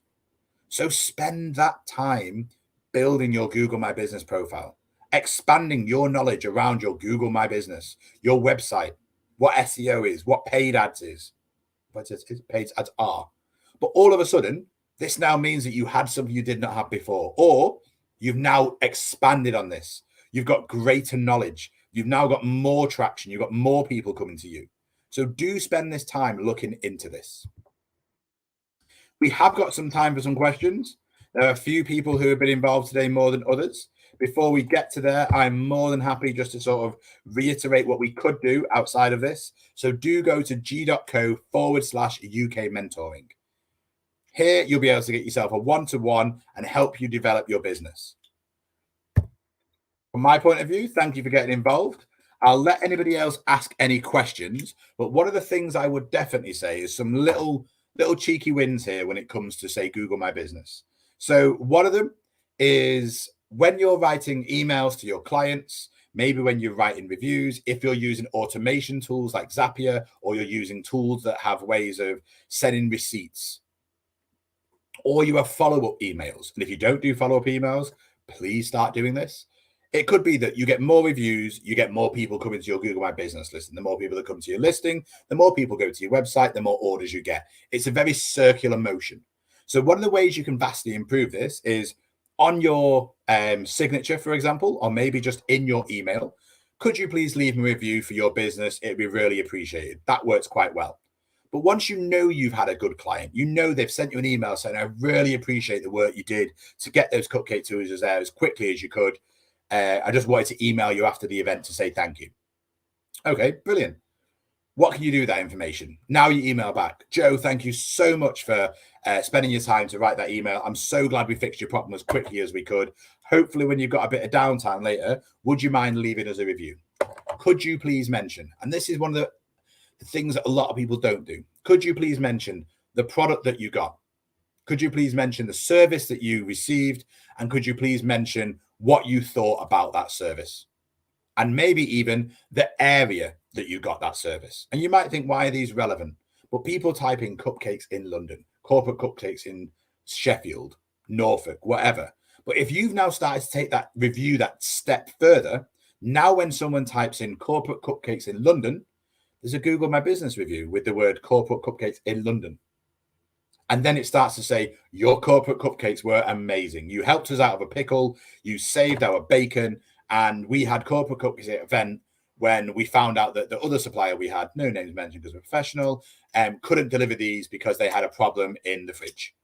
So spend that time building your Google My Business profile, expanding your knowledge around your Google My Business, your website, what SEO is, what paid ads is, what paid ads are. But all of a sudden, this now means that you had something you did not have before, or you've now expanded on this. You've got greater knowledge. You've now got more traction. You've got more people coming to you. So do spend this time looking into this. We have got some time for some questions. There are a few people who have been involved today more than others. Before we get to there, I'm more than happy just to sort of reiterate what we could do outside of this. So do go to g.co/UK mentoring. Here, you'll be able to get yourself a one-to-one and help you develop your business. From my point of view, thank you for getting involved. I'll let anybody else ask any questions, but one of the things I would definitely say is some little cheeky wins here when it comes to, say, Google My Business. So one of them is when you're writing emails to your clients, maybe when you're writing reviews, if you're using automation tools like Zapier, or you're using tools that have ways of sending receipts, or you have follow-up emails. And if you don't do follow-up emails, please start doing this. It could be that you get more reviews, you get more people coming to your Google My Business listing. The more people that come to your listing, the more people go to your website, the more orders you get. It's a very circular motion. So one of the ways you can vastly improve this is on your signature, for example, or maybe just in your email. Could you please leave me a review for your business? It'd be really appreciated. That works quite well. But once you know you've had a good client, you know they've sent you an email saying, I really appreciate the work you did to get those cupcake tours there as quickly as you could. I just wanted to email you after the event to say thank you. Okay, brilliant. What can you do with that information? Now you email back. Joe, thank you so much for spending your time to write that email. I'm so glad we fixed your problem as quickly as we could. Hopefully, when you've got a bit of downtime later, would you mind leaving us a review? Could you please mention, and this is one of the things that a lot of people don't do. Could you please mention the product that you got? Could you please mention the service that you received? And could you please mention what you thought about that service? And maybe even the area that you got that service. And you might think, why are these relevant? But people type in cupcakes in London, corporate cupcakes in Sheffield, Norfolk, whatever. But if you've now started to take that review that step further, now when someone types in corporate cupcakes in London, there's a Google My Business review with the word corporate cupcakes in London. And then it starts to say, your corporate cupcakes were amazing. You helped us out of a pickle. You saved our bacon. And we had corporate cupcakes at an event when we found out that the other supplier we had, no names mentioned because we're professional, couldn't deliver these because they had a problem in the fridge.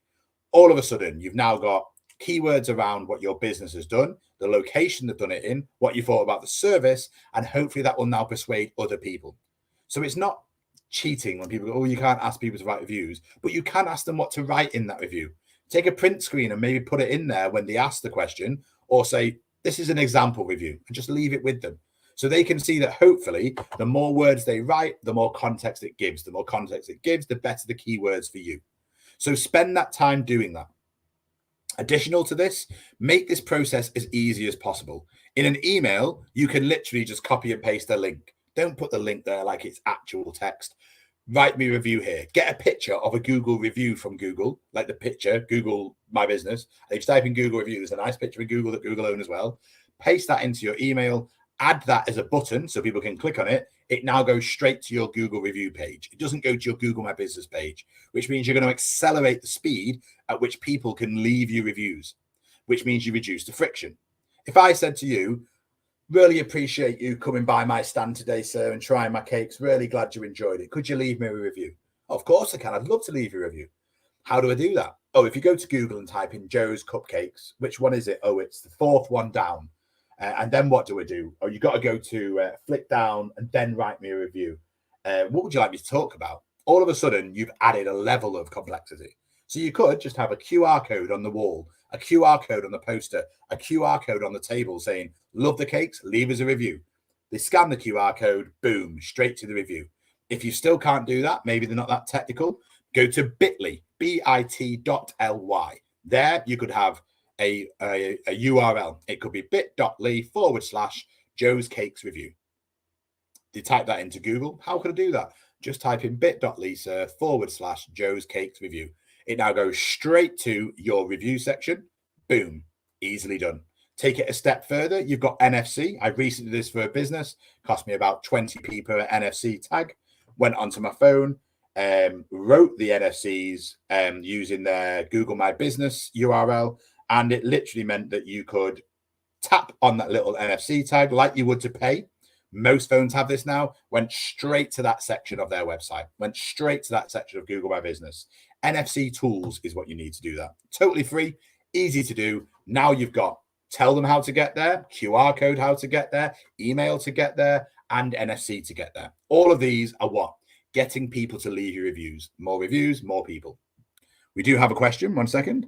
All of a sudden, you've now got keywords around what your business has done, the location they've done it in, what you thought about the service, and hopefully that will now persuade other people. So it's not cheating when people go, oh, you can't ask people to write reviews, but you can ask them what to write in that review. Take a print screen and maybe put it in there when they ask the question, or say, this is an example review, and just leave it with them. So they can see that hopefully the more words they write, the more context it gives. The more context it gives, the better the keywords for you. So spend that time doing that. Additional to this, make this process as easy as possible. In an email, you can literally just copy and paste a link. Don't put the link there like it's actual text. Write me a review here. Get a picture of a Google review from Google, like the picture, Google My Business. And if you type in Google review, there's a nice picture of Google that Google own as well. Paste that into your email. Add that as a button so people can click on it. It now goes straight to your Google review page. It doesn't go to your Google My Business page, which means you're going to accelerate the speed at which people can leave you reviews, which means you reduce the friction. If I said to you, really appreciate you coming by my stand today, sir, and trying my cakes. Really glad you enjoyed it. Could you leave me a review? Of course I can. I'd love to leave you a review. How do I do that? Oh, if you go to Google and type in Joe's Cupcakes, which one is it? Oh, it's the fourth one down. And then what do we do? Oh, you got to go to flick down and then write me a review. What would you like me to talk about? All of a sudden, you've added a level of complexity. So you could just have a QR code on the wall, a QR code on the poster, a QR code on the table saying, love the cakes, leave us a review. They scan the QR code, boom, straight to the review. If you still can't do that, maybe they're not that technical, go to bit.ly, bit.ly. There you could have a URL. It could be bit.ly/Joe's Cakes Review. You type that into Google. How could I do that? Just type in bit.ly/Joe's Cakes Review. It now goes straight to your review section. Boom, easily done. Take it a step further. You've got NFC. I recently did this for a business. Cost me about 20p per NFC tag. Went onto my phone, wrote the NFCs using their Google My Business URL. And it literally meant that you could tap on that little NFC tag like you would to pay. Most phones have this now. Went straight to that section of their website. Went straight to that section of Google My Business. NFC tools is what you need to do that. Totally free, easy to do. Now you've got tell them how to get there, QR code how to get there, email to get there, and NFC to get there. All of these are what? Getting people to leave you reviews. More reviews, more people. We do have a question. 1 second.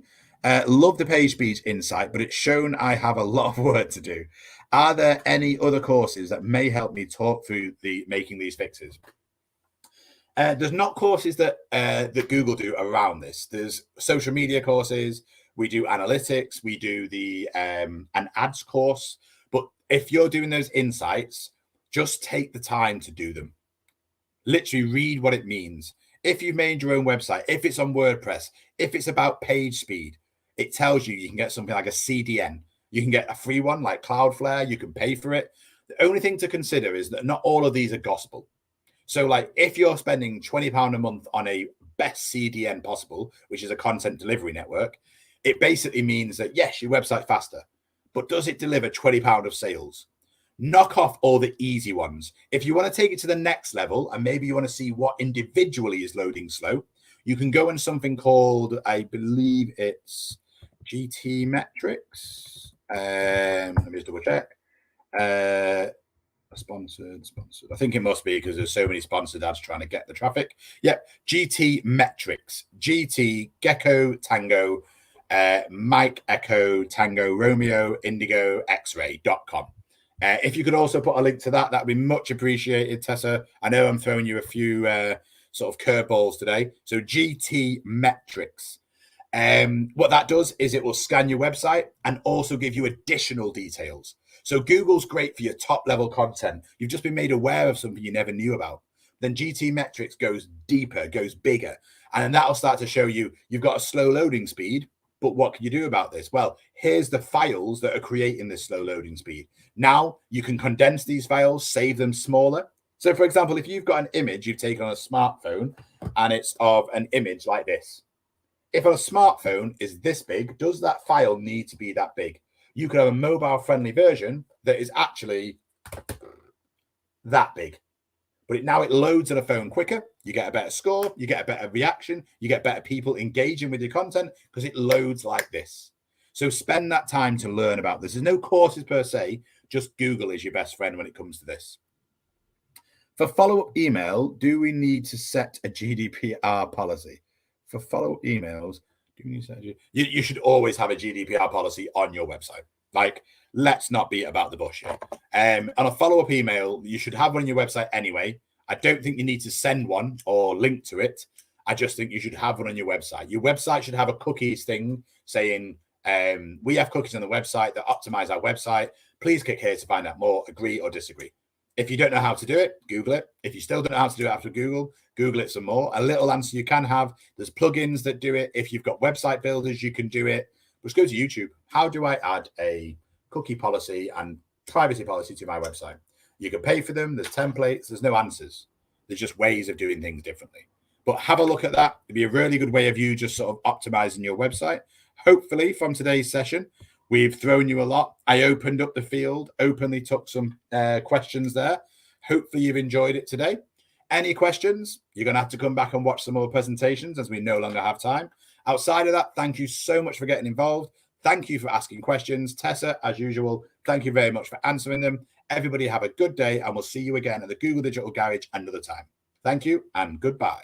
Love the page speed insight, but it's shown I have a lot of work to do. Are there any other courses that may help me talk through making these fixes? There's not courses that Google do around this. There's social media courses. We do analytics. We do an ads course. But if you're doing those insights, just take the time to do them. Literally read what it means. If you've made your own website, if it's on WordPress, if it's about page speed, it tells you can get something like a CDN. You can get a free one like Cloudflare. You can pay for it. The only thing to consider is that not all of these are gospel. So like if you're spending £20 a month on a best CDN possible, which is a content delivery network, it basically means that, yes, your website's faster, but does it deliver £20 of sales? Knock off all the easy ones. If you want to take it to the next level and maybe you want to see what individually is loading slow, you can go on something called, I believe it's GTmetrix. Let me just double check. Sponsored. I think it must be because there's so many sponsored ads trying to get the traffic. Yep, GTmetrix. GT Gecko Tango Mike Echo Tango Romeo Indigo X-ray.com. If you could also put a link to that, that'd be much appreciated, Tessa. I know I'm throwing you a few sort of curveballs today. So GTmetrix. What that does is it will scan your website and also give you additional details. So Google's great for your top level content. You've just been made aware of something you never knew about. Then GTmetrix goes deeper, goes bigger. And then that'll start to show you you've got a slow loading speed, but what can you do about this? Well, here's the files that are creating this slow loading speed. Now you can condense these files, save them smaller. So for example, if you've got an image you've taken on a smartphone and it's of an image like this. If a smartphone is this big, does that file need to be that big? You could have a mobile friendly version that is actually that big. But now it loads on a phone quicker. You get a better score. You get a better reaction. You get better people engaging with your content because it loads like this. So spend that time to learn about this. There's no courses per se. Just Google is your best friend when it comes to this. For follow-up email, do we need to set a GDPR policy? For follow-up emails, do we need to set you should always have a GDPR policy on your website. Like, let's not beat about the bush here. On a follow-up email, you should have one on your website anyway. I don't think you need to send one or link to it. I just think you should have one on your website. Your website should have a cookies thing saying, we have cookies on the website that optimize our website. Please click here to find out more, agree or disagree. If you don't know how to do it, Google it. If you still don't know how to do it after Google it some more. A little answer you can have. There's plugins that do it. If you've got website builders, you can do it. Just go to YouTube. How do I add a cookie policy and privacy policy to my website? You can pay for them. There's templates. There's no answers. There's just ways of doing things differently. But have a look at that. It'd be a really good way of you just sort of optimizing your website. Hopefully from today's session, we've thrown you a lot. I opened up the field, openly took some questions there. Hopefully you've enjoyed it today. Any questions? You're going to have to come back and watch some more presentations as we no longer have time. Outside of that, thank you so much for getting involved. Thank you for asking questions. Tessa, as usual, thank you very much for answering them. Everybody have a good day, and we'll see you again at the Google Digital Garage another time. Thank you and goodbye.